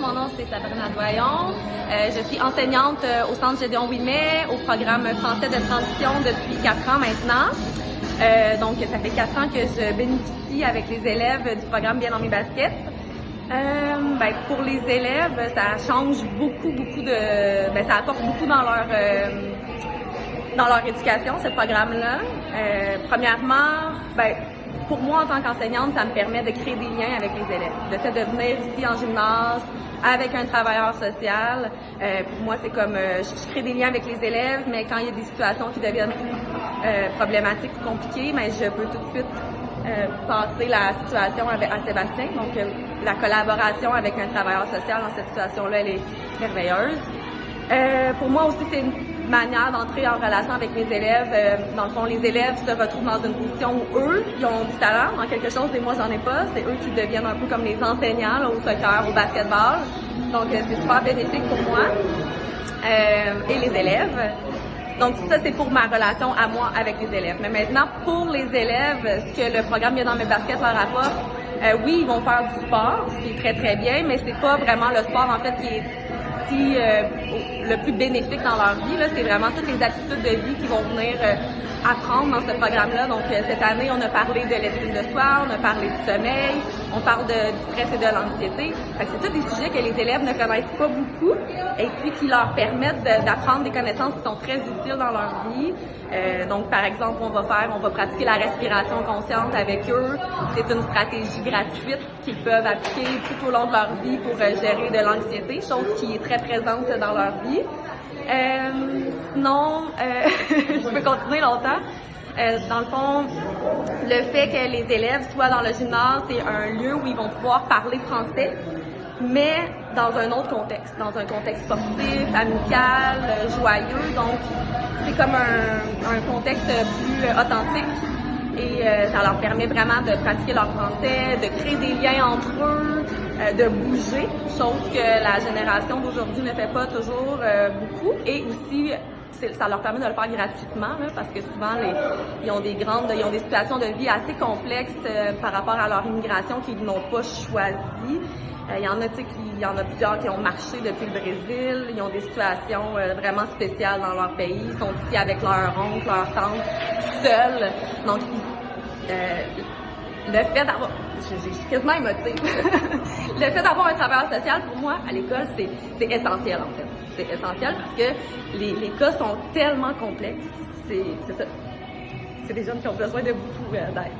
mon nom c'est Sabrina Doyon. Je suis enseignante au Centre Gédéon Ouimet, au programme français de transition depuis 4 ans maintenant. Donc ça fait 4 ans que je bénéficie avec les élèves du programme Bien dans mes baskets. Pour les élèves, ça change beaucoup de... ça apporte beaucoup dans leur éducation, ce programme-là. Premièrement, pour moi, en tant qu'enseignante, ça me permet de créer des liens avec les élèves. Le fait de venir ici en gymnase avec un travailleur social, pour moi, c'est comme je crée des liens avec les élèves, mais quand il y a des situations qui deviennent problématiques ou compliquées, je peux tout de suite passer la situation à Sébastien. Donc, la collaboration avec un travailleur social dans cette situation-là, elle est merveilleuse. Pour moi aussi, c'est une manière d'entrer en relation avec mes élèves. Dans le fond, les élèves se retrouvent dans une position où eux, ils ont du talent dans quelque chose et moi, j'en ai pas. C'est eux qui deviennent un peu comme les enseignants là, au soccer, au basketball. Donc, c'est super bénéfique pour moi et les élèves. Donc, ça, c'est pour ma relation à moi avec les élèves. Mais maintenant, pour les élèves, ce que le programme Bien dans mes baskets leur apporte, oui, ils vont faire du sport, ce qui est très, très bien, mais c'est pas vraiment le sport, en fait, qui est le plus bénéfique dans leur vie. C'est vraiment toutes les attitudes de vie qui vont venir apprendre dans ce programme-là. Donc, cette année, on a parlé de l'estime de soi, on a parlé du sommeil, on parle du stress et de l'anxiété. C'est tous des sujets que les élèves ne connaissent pas beaucoup et puis qui leur permettent d'apprendre des connaissances qui sont très utiles dans leur vie. Donc, par exemple, on va pratiquer la respiration consciente avec eux. C'est une stratégie gratuite qu'ils peuvent appliquer tout au long de leur vie pour gérer de l'anxiété, chose qui est très présente dans leur vie. Je peux continuer longtemps. Dans le fond, le fait que les élèves soient dans le gymnase, c'est un lieu où ils vont pouvoir parler français, mais dans un autre contexte, dans un contexte sportif, amical, joyeux. Donc, c'est comme un contexte plus authentique et ça leur permet vraiment de pratiquer leur français, de créer des liens entre eux, de bouger, chose que la génération d'aujourd'hui ne fait pas toujours beaucoup. Et aussi, ça leur permet de le faire gratuitement, là, parce que souvent, ils ont des situations de vie assez complexes par rapport à leur immigration qu'ils n'ont pas choisi. Il y en a plusieurs qui ont marché depuis le Brésil, ils ont des situations vraiment spéciales dans leur pays, ils sont ici avec leur oncle, leur tante, seuls. Donc, le fait d'avoir... Je suis quasiment émotive. Le fait d'avoir un travailleur social, pour moi, à l'école, c'est essentiel, en fait. C'est essentiel parce que les cas sont tellement complexes. C'est ça. C'est des jeunes qui ont besoin de beaucoup d'aide.